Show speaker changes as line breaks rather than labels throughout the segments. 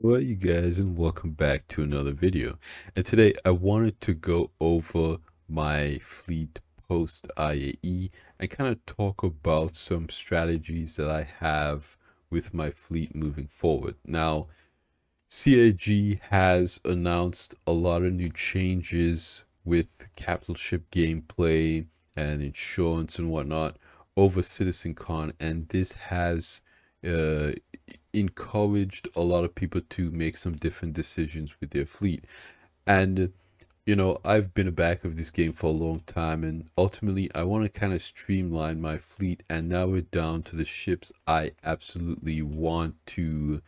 Well, you guys, and welcome back to another video. And today I wanted to go over my fleet post IAE and kind of talk about some strategies that I have with my fleet moving forward. Now, CAG has announced a lot of new changes with capital ship gameplay and insurance and whatnot over CitizenCon, and this has uh, encouraged a lot of people to make some different decisions with their fleet. And I've been a backer of this game for a long time, and ultimately, I want to kind of streamline my fleet and narrow it down to the ships I absolutely want to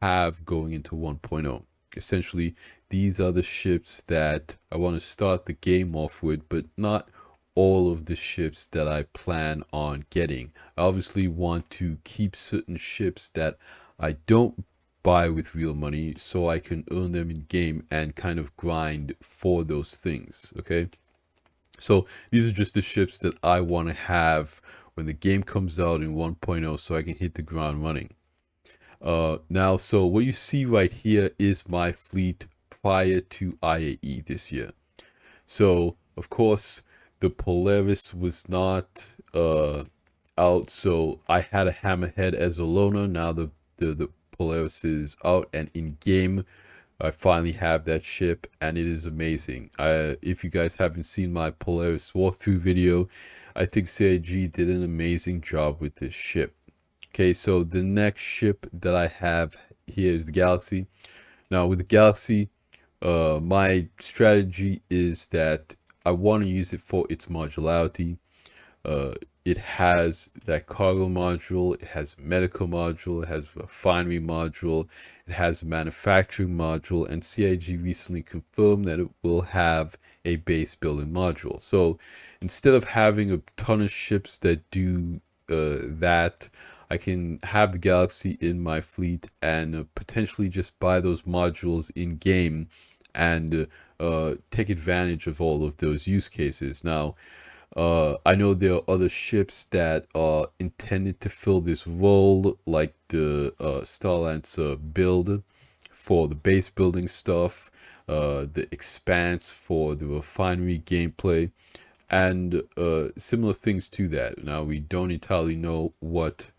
have going into 1.0. Essentially, these are the ships that I want to start the game off with, but not all of the ships that I plan on getting. I obviously want to keep certain ships that I don't buy with real money so I can earn them in game and kind of grind for those things, okay? So these are just the ships that I want to have when the game comes out in 1.0 so I can hit the ground running. Now, so what you see right here is my fleet prior to IAE this year. So, of course, the Polaris was not out, so I had a Hammerhead as a loaner. Now the Polaris is out, and in game, I finally have that ship, and it is amazing. If you guys haven't seen my Polaris walkthrough video, I think CIG did an amazing job with this ship. Okay, so the next ship that I have here is the Galaxy. Now with the Galaxy, my strategy is that I want to use it for its modularity. Uh, it has that cargo module, it has a medical module, it has a refinery module, it has a manufacturing module, and CIG recently confirmed that it will have a base building module. So instead of having a ton of ships that do that, I can have the Galaxy in my fleet and potentially just buy those modules in game and take advantage of all of those use cases. Now, I know there are other ships that are intended to fill this role, like the Starlancer build for the base building stuff, the Expanse for the refinery gameplay, and similar things to that. Now, we don't entirely know what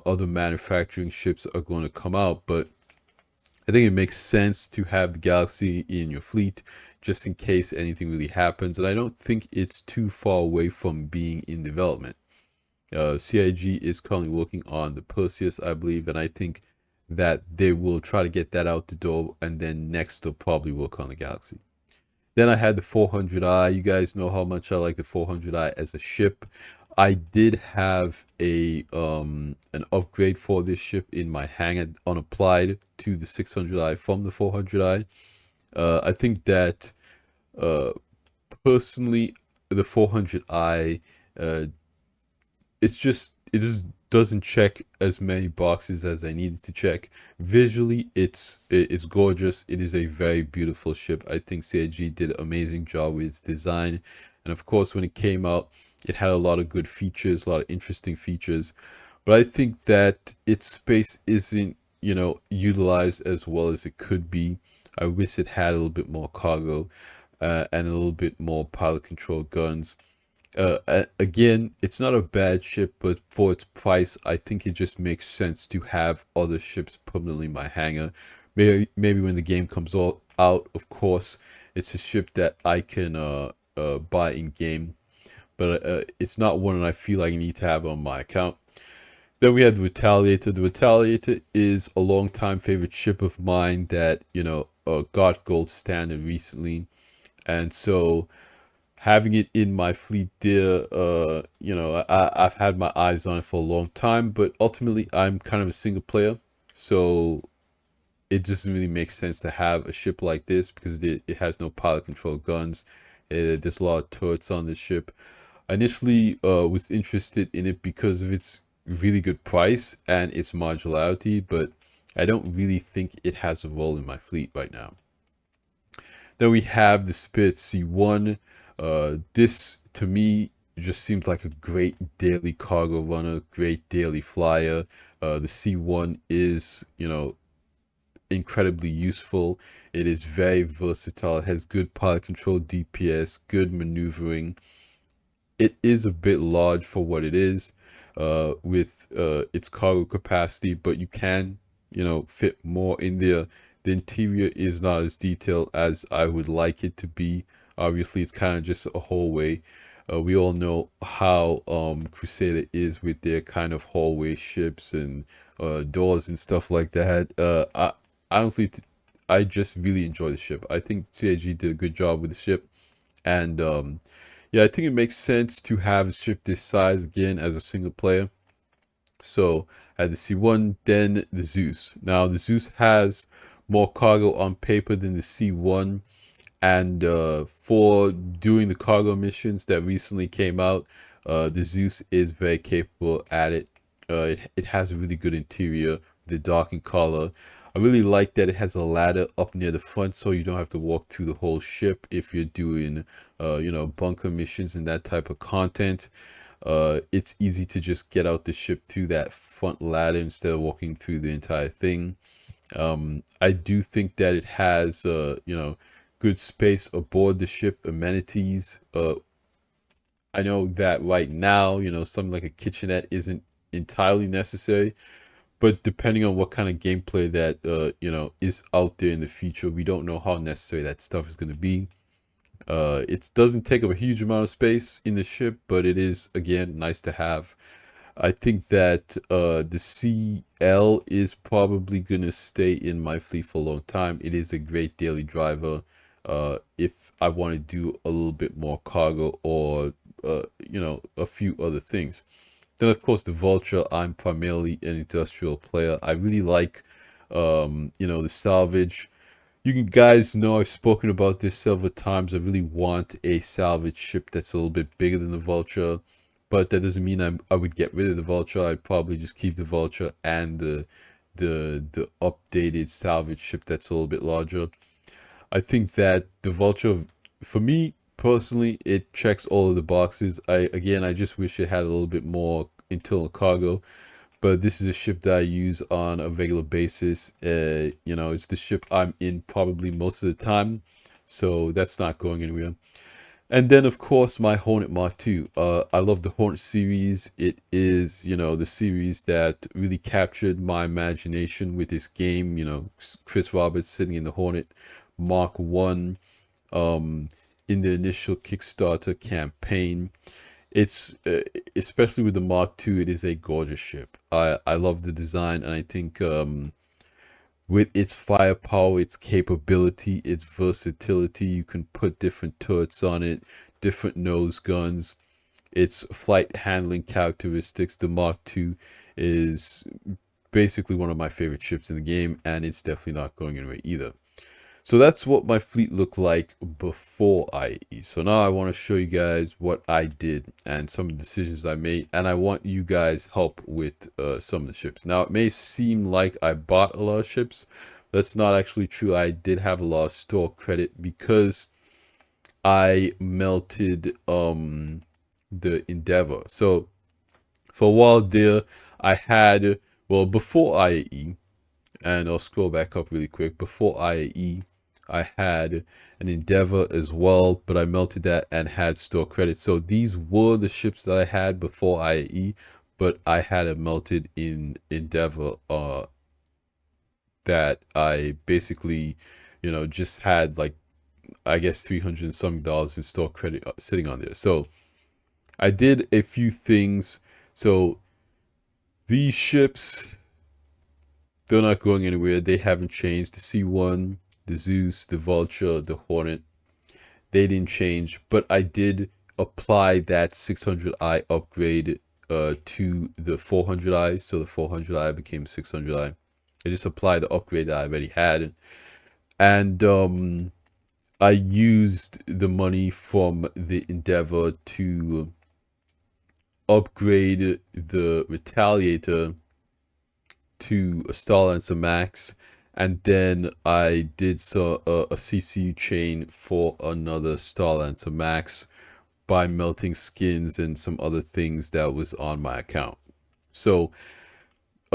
other manufacturing ships are going to come out, but I think it makes sense to have the Galaxy in your fleet just in case anything really happens, and I don't think it's too far away from being in development. CIG is currently working on the Perseus, I believe, and I think that they will try to get that out the door, and then next they'll probably work on the Galaxy. Then I had the 400i. You guys know how much I like the 400i as a ship. I did have an upgrade for this ship in my hangar unapplied to the 600i from the 400i. I think that uh, personally the 400i it just doesn't check as many boxes as I needed to check. Visually, it's gorgeous. It is a very beautiful ship. I think CIG did an amazing job with its design, and of course, when it came out, it had a lot of good features, a lot of interesting features. But I think that its space isn't, utilized as well as it could be. I wish it had a little bit more cargo and a little bit more pilot control guns. Again, it's not a bad ship, but for its price, I think it just makes sense to have other ships permanently in my hangar. Maybe when the game comes out, of course, it's a ship that I can buy in game, but it's not one that I feel like I need to have on my account. Then we have the Retaliator. The Retaliator is a long-time favorite ship of mine that, got gold standard recently. And so having it in my fleet there, I've had my eyes on it for a long time, but ultimately I'm kind of a single player. So it doesn't really make sense to have a ship like this because it has no pilot control guns. There's a lot of turrets on this ship. I initially was interested in it because of its really good price and its modularity, but I don't really think it has a role in my fleet right now. Then we have the Spirit C1. This to me just seems like a great daily cargo runner, great daily flyer. The C1 is, incredibly useful. It is very versatile. It has good pilot control, DPS, good maneuvering. It is a bit large for what it is, with its cargo capacity, but you can, fit more in there. The interior is not as detailed as I would like it to be. Obviously, it's kind of just a hallway. We all know how Crusader is with their kind of hallway ships and doors and stuff like that. I honestly, I just really enjoy the ship. I think CIG did a good job with the ship, and yeah, I think it makes sense to have a ship this size again as a single player. So I had the C1, then the Zeus. Now the Zeus has more cargo on paper than the C1, and for doing the cargo missions that recently came out, the Zeus is very capable at it. It has a really good interior, the docking collar. I really like that it has a ladder up near the front, so you don't have to walk through the whole ship if you're doing, bunker missions and that type of content. It's easy to just get out the ship through that front ladder instead of walking through the entire thing. I do think that it has, good space aboard the ship, amenities. I know that right now, something like a kitchenette isn't entirely necessary, but depending on what kind of gameplay that, is out there in the future, we don't know how necessary that stuff is going to be. It doesn't take up a huge amount of space in the ship, but it is, again, nice to have. I think that the CL is probably going to stay in my fleet for a long time. It is a great daily driver if I want to do a little bit more cargo or, a few other things. Then, of course, the Vulture. I'm primarily an industrial player. I really like, the salvage. You can guys know I've spoken about this several times. I really want a salvage ship that's a little bit bigger than the Vulture, but that doesn't mean I would get rid of the Vulture. I'd probably just keep the Vulture and the updated salvage ship that's a little bit larger. I think that the Vulture, for me personally, it checks all of the boxes. I just wish it had a little bit more internal cargo, but this is a ship that I use on a regular basis. It's the ship I'm in probably most of the time, so that's not going anywhere. And then, of course, my Hornet Mark II. I love the Hornet series. It is, the series that really captured my imagination with this game. Chris Roberts sitting in the Hornet Mark One, in the initial Kickstarter campaign. It's especially with the Mark II, it is a gorgeous ship. I love the design, and I think with its firepower, its capability, its versatility, you can put different turrets on it, different nose guns, its flight handling characteristics. The Mark II is basically one of my favorite ships in the game, and it's definitely not going anywhere either. So that's what my fleet looked like before IAE. So now I want to show you guys what I did and some of the decisions I made. And I want you guys help with some of the ships. Now, it may seem like I bought a lot of ships. That's not actually true. I did have a lot of store credit because I melted the Endeavor. So for a while there, I had, well, before IAE, and I'll scroll back up really quick. Before IAE, I had an Endeavor as well, but I melted that and had store credit. So these were the ships that I had before IAE, but I had a melted in Endeavor that I basically, just had like, I guess $300 and something in store credit sitting on there. So I did a few things. So these ships, they're not going anywhere. They haven't changed. The C1, the Zeus, the Vulture, the Hornet, they didn't change. But I did apply that 600i upgrade to the 400i. So the 400i became 600i. I just applied the upgrade that I already had. And I used the money from the Endeavor to upgrade the Retaliator to a Starlancer Max, and then I did a CCU chain for another Starlancer Max by melting skins and some other things that was on my account. So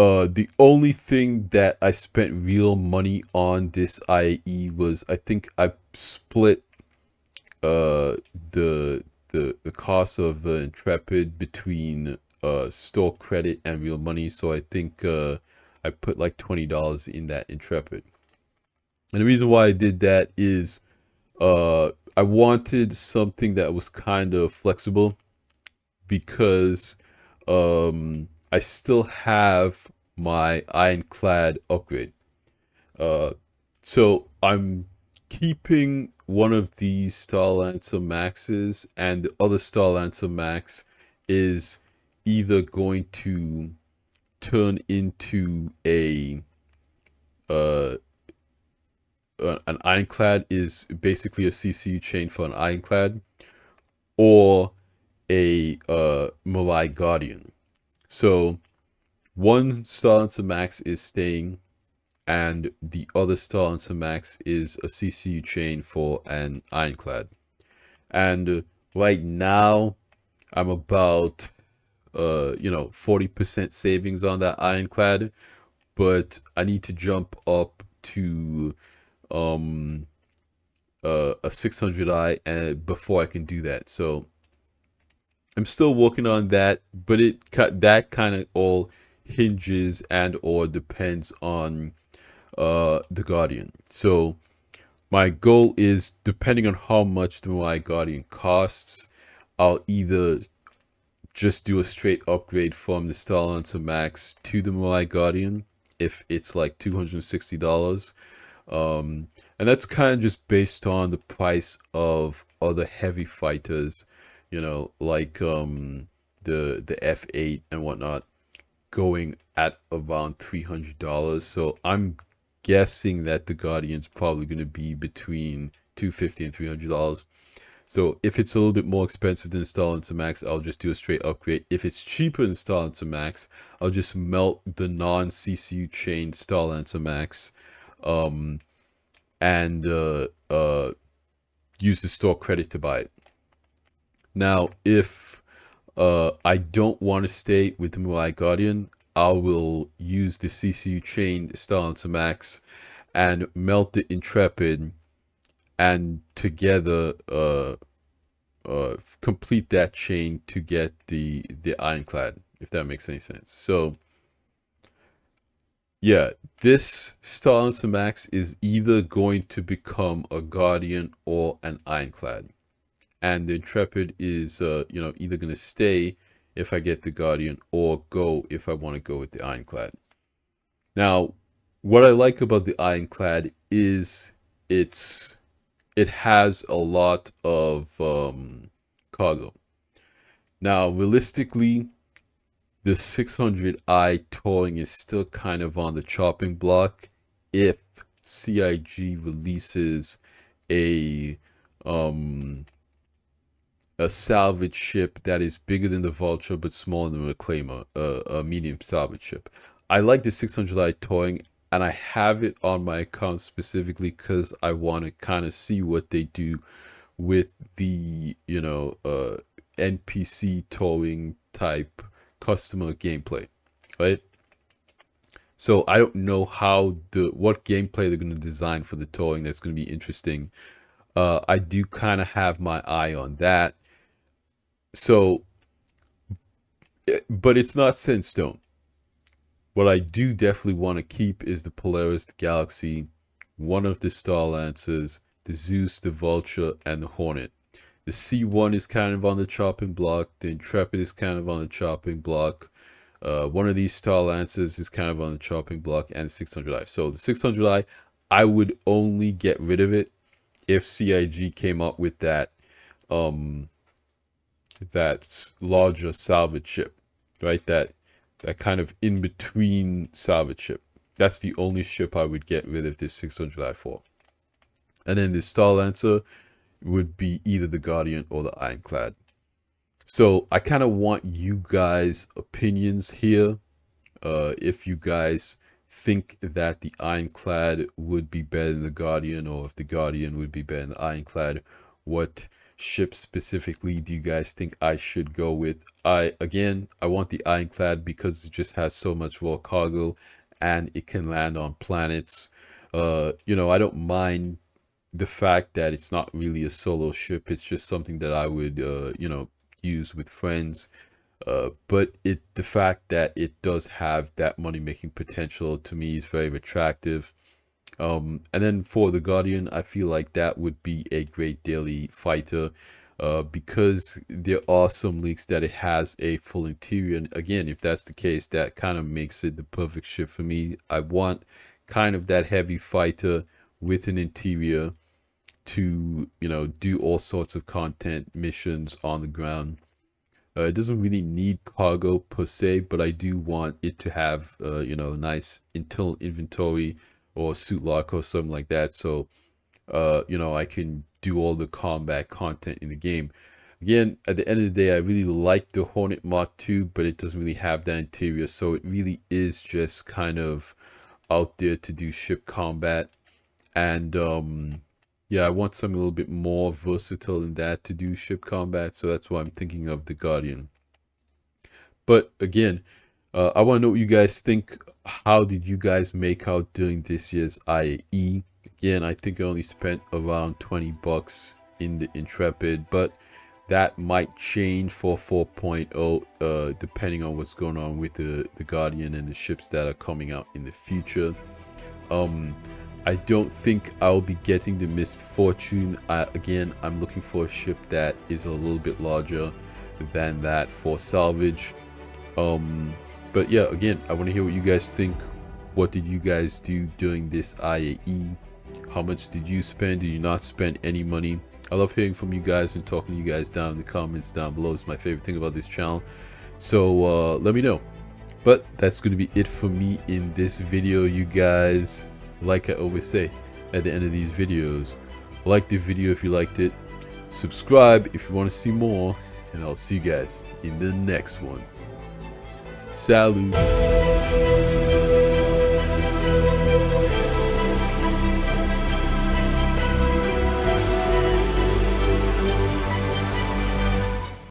The only thing that I spent real money on this IAE was, I think I split the cost of Intrepid between store credit and real money. So I think I put like $20 in that Intrepid. And the reason why I did that is I wanted something that was kind of flexible, because I still have my ironclad upgrade. So I'm keeping one of these Starlancer Maxes, and the other Starlancer Max is either going to turn into uh, an ironclad, is basically a CCU chain for an ironclad, or a Malai Guardian. So one Starlancer Max is staying, and the other Starlancer Max is a CCU chain for an ironclad. And right now I'm about 40% savings on that ironclad, but I need to jump up to a 600i and before I can do that. So I'm still working on that, but that kind of all hinges and or depends on the Guardian. So my goal is, depending on how much the My Guardian costs, I'll either just do a straight upgrade from the Starlancer Max to the My Guardian if it's like $260. And that's kind of just based on the price of other heavy fighters, like the F8 and whatnot, going at around $300. So I'm guessing that the Guardian's probably going to be between $250 and $300. So if it's a little bit more expensive than Starlancer Max, I'll just do a straight upgrade. If it's cheaper than Starlancer Max, I'll just melt the non-CCU chain Starlancer Max, and use the store credit to buy it. Now, if I don't want to stay with the Murai Guardian, I will use the CCU chain Starlancer Max and melt the Intrepid, and together complete that chain to get the Ironclad, if that makes any sense. So yeah, this Starlancer Max is either going to become a Guardian or an Ironclad, and the Intrepid is either going to stay if I get the Guardian, or go if I want to go with the Ironclad. Now, what I like about the Ironclad is it has a lot of cargo. Now, realistically, the 600i towing is still kind of on the chopping block if CIG releases a salvage ship that is bigger than the Vulture but smaller than the Reclaimer, a medium salvage ship. I like the 600i towing, and I have it on my account specifically because I want to kind of see what they do with the NPC towing type customer gameplay, right? So I don't know what gameplay they're going to design for the towing that's going to be interesting. I do kind of have my eye on that. So, but it's not set in stone. What I do definitely want to keep is the Polaris, the Galaxy, one of the Star Lancers, the Zeus, the Vulture, and the Hornet. The C1 is kind of on the chopping block. The Intrepid is kind of on the chopping block. One of these Star Lancers is kind of on the chopping block, and the 600i. So the 600i, I would only get rid of it if CIG came up with that larger salvage ship, right? That kind of in between salvage ship. That's the only ship I would get rid of this 600i for. And then the Star Lancer would be either the Guardian or the Ironclad. So I kind of want you guys' opinions here. If you guys think that the Ironclad would be better than the Guardian, or if the Guardian would be better than the Ironclad, what ship specifically do you guys think I should go with? Again, I want the ironclad because it just has so much raw cargo and it can land on planets. I don't mind the fact that it's not really a solo ship. It's just something that I would use with friends. But the fact that it does have that money making potential to me is very attractive. And then for the Guardian, I feel like that would be a great daily fighter, because there are some leaks that it has a full interior. And again, if that's the case, that kind of makes it the perfect ship for me. I want kind of that heavy fighter with an interior to, do all sorts of content missions on the ground. It doesn't really need cargo per se, but I do want it to have, nice internal inventory or suit lock or something like that. So, I can do all the combat content in the game. Again, at the end of the day, I really like the Hornet Mark II, but it doesn't really have that interior. So it really is just kind of out there to do ship combat. And, yeah, I want something a little bit more versatile than that to do ship combat. So that's why I'm thinking of the Guardian. But again, I want to know what you guys think. How did you guys make out during this year's IAE? Again, I think I only spent around 20 bucks in the Intrepid, but that might change for 4.0 depending on what's going on with the Guardian and the ships that are coming out in the future. I don't think I'll be getting the Mist Fortune. Again, I'm looking for a ship that is a little bit larger than that for salvage. But yeah, again, I want to hear what you guys think. What did you guys do during this IAE? How much did you spend? Did you not spend any money? I love hearing from you guys and talking to you guys down in the comments down below. It's my favorite thing about this channel. So let me know. But that's going to be it for me in this video, you guys. Like I always say at the end of these videos, like the video if you liked it, subscribe if you want to see more, and I'll see you guys in the next one. Salut.